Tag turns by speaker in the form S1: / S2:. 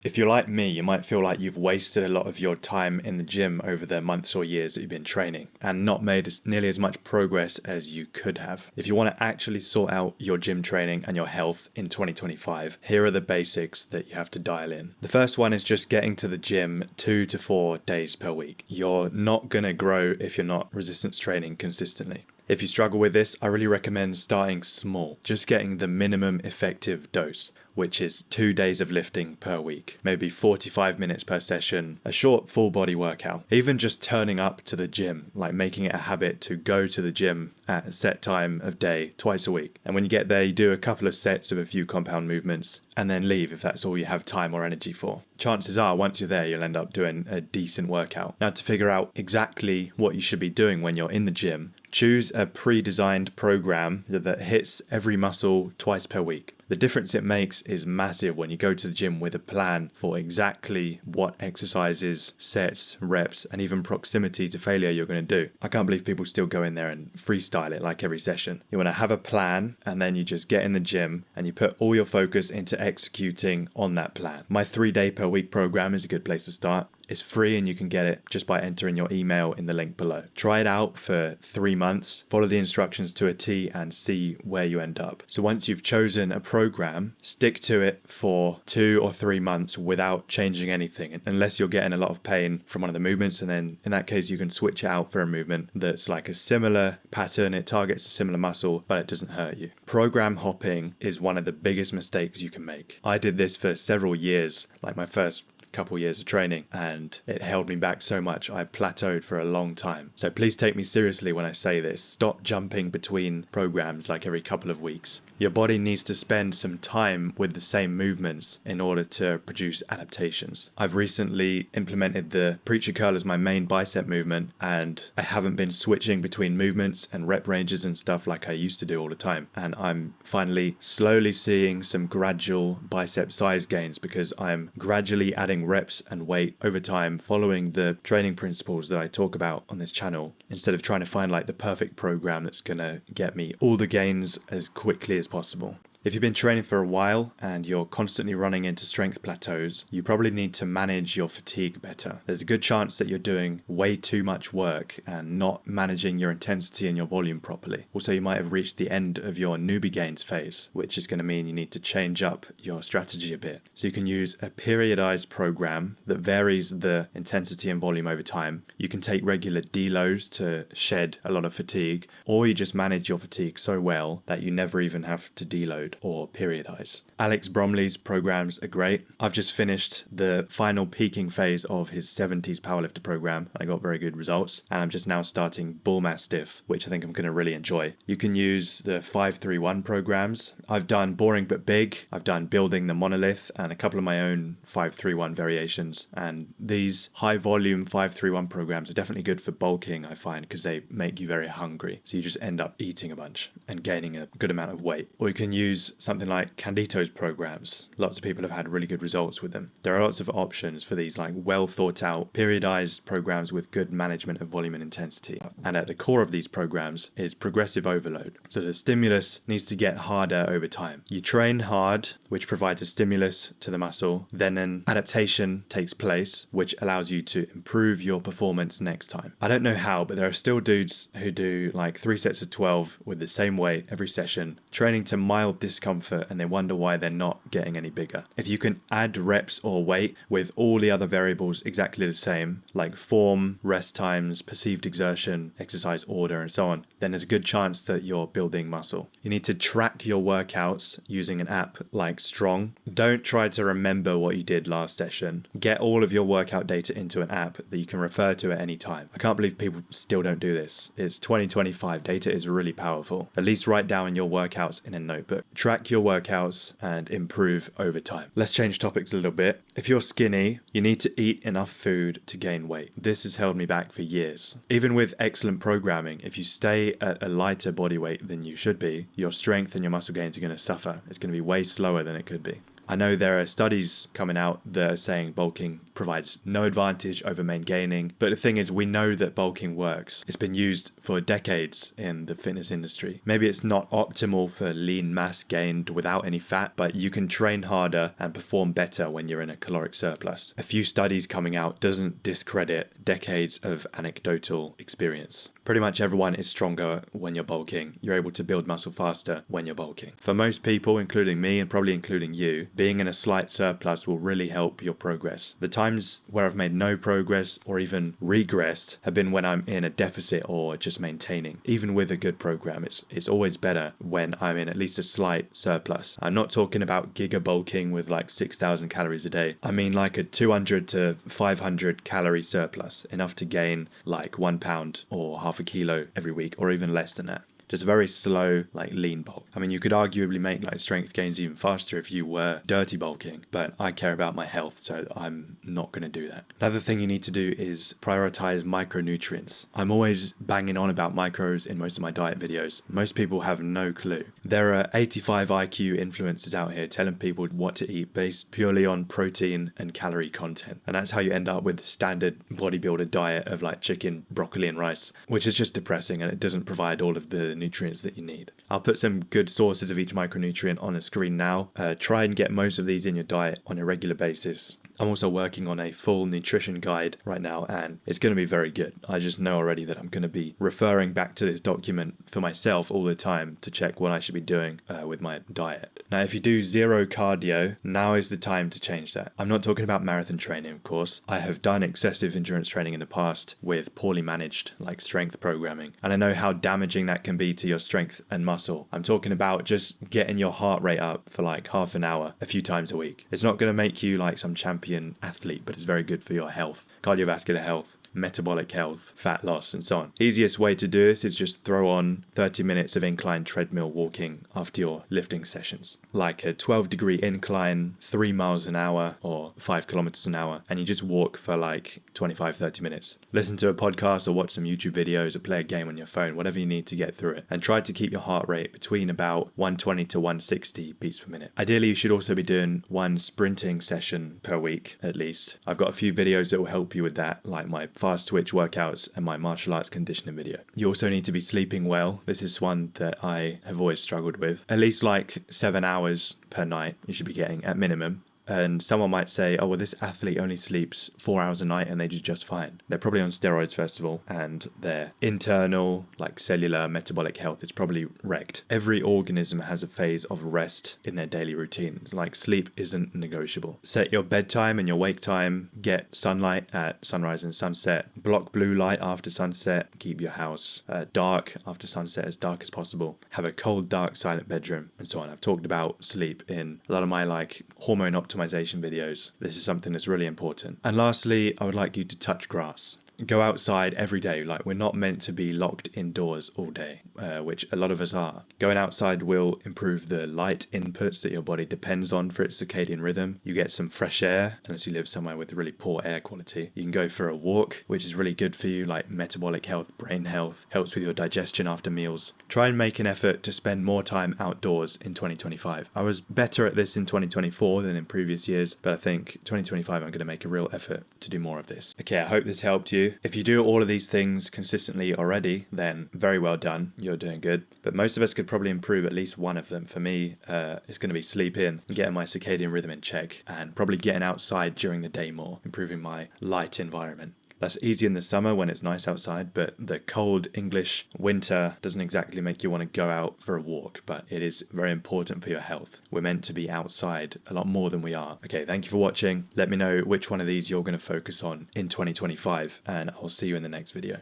S1: If you're like me, you might feel like you've wasted a lot of your time in the gym over the months or years that you've been training and not made nearly as much progress as you could have. If you want to actually sort out your gym training and your health in 2025, here are the basics that you have to dial in. The first one is just getting to the gym 2 to 4 days per week. You're not going to grow if you're not resistance training consistently. If you struggle with this, I really recommend starting small, just getting the minimum effective dose, which is 2 days of lifting per week, maybe 45 minutes per session, a short full body workout. Even just turning up to the gym, like making it a habit to go to the gym at a set time of day twice a week. And when you get there, you do a couple of sets of a few compound movements and then leave if that's all you have time or energy for. Chances are, once you're there, you'll end up doing a decent workout. Now, to figure out exactly what you should be doing when you're in the gym, choose a pre-designed program that hits every muscle twice per week. The difference it makes is massive when you go to the gym with a plan for exactly what exercises, sets, reps, and even proximity to failure you're going to do. I can't believe people still go in there and freestyle it like every session. You want to have a plan, and then you just get in the gym and you put all your focus into executing on that plan. My 3-day per week program is a good place to start. It's free and you can get it just by entering your email in the link below. Try it out for 3 months, follow the instructions to a T and see where you end up. So once you've chosen a program, stick to it for 2 or 3 months without changing anything, unless you're getting a lot of pain from one of the movements, and then in that case you can switch it out for a movement that's like a similar pattern, it targets a similar muscle, but it doesn't hurt you. Program hopping is one of the biggest mistakes you can make. I did this for several years, like my first couple years of training, and it held me back so much I plateaued for a long time. So please take me seriously when I say this. Stop jumping between programs like every couple of weeks. Your body needs to spend some time with the same movements in order to produce adaptations. I've recently implemented the preacher curl as my main bicep movement, and I haven't been switching between movements and rep ranges and stuff like I used to do all the time. And I'm finally slowly seeing some gradual bicep size gains because I'm gradually adding reps and weight over time, following the training principles that I talk about on this channel, instead of trying to find like the perfect program that's gonna get me all the gains as quickly as possible. If you've been training for a while and you're constantly running into strength plateaus, you probably need to manage your fatigue better. There's a good chance that you're doing way too much work and not managing your intensity and your volume properly. Also, you might have reached the end of your newbie gains phase, which is going to mean you need to change up your strategy a bit. So you can use a periodized program that varies the intensity and volume over time. You can take regular deloads to shed a lot of fatigue, or you just manage your fatigue so well that you never even have to deload or periodize. Alex Bromley's programs are great. I've just finished the final peaking phase of his 70s powerlifter program. I got very good results, and I'm just now starting bull mastiff, which I think I'm going to really enjoy. You can use the 5-3-1 programs. I've done boring but big. I've done building the monolith and a couple of my own 5-3-1 variations. And these high volume 5-3-1 programs are definitely good for bulking, I find, because they make you very hungry. So you just end up eating a bunch and gaining a good amount of weight. Or you can use something like Candito's programs. Lots of people have had really good results with them. There are lots of options for these like well thought out periodized programs with good management of volume and intensity. And at the core of these programs is progressive overload. So the stimulus needs to get harder over time. You train hard, which provides a stimulus to the muscle. Then an adaptation takes place, which allows you to improve your performance next time. I don't know how, but there are still dudes who do like 3 sets of 12 with the same weight every session, training to mild discomfort, and they wonder why they're not getting any bigger. If you can add reps or weight with all the other variables exactly the same, like form, rest times, perceived exertion, exercise order, and so on, then there's a good chance that you're building muscle. You need to track your workouts using an app like Strong. Don't try to remember what you did last session. Get all of your workout data into an app that you can refer to at any time. I can't believe people still don't do this. It's 2025. Data is really powerful. At least write down your workouts in a notebook. Track your workouts and improve over time. Let's change topics a little bit. If you're skinny, you need to eat enough food to gain weight. This has held me back for years. Even with excellent programming, if you stay at a lighter body weight than you should be, your strength and your muscle gains are going to suffer. It's going to be way slower than it could be. I know there are studies coming out that are saying bulking provides no advantage over main gaining, but the thing is, we know that bulking works. It's been used for decades in the fitness industry. Maybe it's not optimal for lean mass gained without any fat, but you can train harder and perform better when you're in a caloric surplus. A few studies coming out doesn't discredit decades of anecdotal experience. Pretty much everyone is stronger when you're bulking. You're able to build muscle faster when you're bulking. For most people, including me and probably including you, being in a slight surplus will really help your progress. The times where I've made no progress or even regressed have been when I'm in a deficit or just maintaining. Even with a good program, it's always better when I'm in at least a slight surplus. I'm not talking about giga bulking with like 6,000 calories a day. I mean like a 200 to 500 calorie surplus, enough to gain like 1 pound or half a kilo every week, or even less than that. Just a very slow, like lean bulk. I mean, you could arguably make like strength gains even faster if you were dirty bulking, but I care about my health, so I'm not going to do that. Another thing you need to do is prioritize micronutrients. I'm always banging on about micros in most of my diet videos. Most people have no clue. There are 85 IQ influencers out here telling people what to eat based purely on protein and calorie content. And that's how you end up with the standard bodybuilder diet of like chicken, broccoli and rice, which is just depressing and it doesn't provide all of the nutrients that you need. I'll put some good sources of each micronutrient on the screen now. Try and get most of these in your diet on a regular basis. I'm also working on a full nutrition guide right now, and it's going to be very good. I just know already that I'm going to be referring back to this document for myself all the time to check what I should be doing with my diet. Now, if you do zero cardio, now is the time to change that. I'm not talking about marathon training, of course. I have done excessive endurance training in the past with poorly managed, like strength programming, and I know how damaging that can be to your strength and muscle. I'm talking about just getting your heart rate up for like half an hour a few times a week. It's not going to make you like some champion athlete, but it's very good for your health, cardiovascular health, metabolic health, fat loss, and so on. Easiest way to do this is just throw on 30 minutes of incline treadmill walking after your lifting sessions, like a 12-degree incline, 3 miles an hour or 5 kilometers an hour, and you just walk for like 25-30 minutes. Listen to a podcast or watch some YouTube videos or play a game on your phone, whatever you need to get through it, and try to keep your heart rate between about 120 to 160 beats per minute. Ideally, you should also be doing one sprinting session per week at least. I've got a few videos that will help you with that, like my fast twitch workouts and my martial arts conditioning video. You also need to be sleeping well. This is one that I have always struggled with. At least like 7 hours per night you should be getting at minimum. And someone might say, oh, well, this athlete only sleeps 4 hours a night and they do just fine. They're probably on steroids, first of all, and their internal, like cellular metabolic health is probably wrecked. Every organism has a phase of rest in their daily routines. Like sleep isn't negotiable. Set your bedtime and your wake time. Get sunlight at sunrise and sunset. Block blue light after sunset. Keep your house dark after sunset, as dark as possible. Have a cold, dark, silent bedroom, and so on. I've talked about sleep in a lot of my like hormone optimization videos. This is something that's really important. And lastly, I would like you to touch grass. Go outside every day. Like, we're not meant to be locked indoors all day, which a lot of us are. Going outside will improve the light inputs that your body depends on for its circadian rhythm. You get some fresh air, unless you live somewhere with really poor air quality. You can go for a walk, which is really good for you, like metabolic health, brain health, helps with your digestion after meals. Try and make an effort to spend more time outdoors in 2025. I was better at this in 2024 than in previous years, but I think 2025 I'm going to make a real effort to do more of this. Okay, I hope this helped you. If you do all of these things consistently already, then very well done. You're doing good. But most of us could probably improve at least one of them. For me, it's going to be sleep in and getting my circadian rhythm in check, and probably getting outside during the day more, improving my light environment. That's easy in the summer when it's nice outside, but the cold English winter doesn't exactly make you want to go out for a walk, but it is very important for your health. We're meant to be outside a lot more than we are. Okay, thank you for watching. Let me know which one of these you're going to focus on in 2025, and I'll see you in the next video.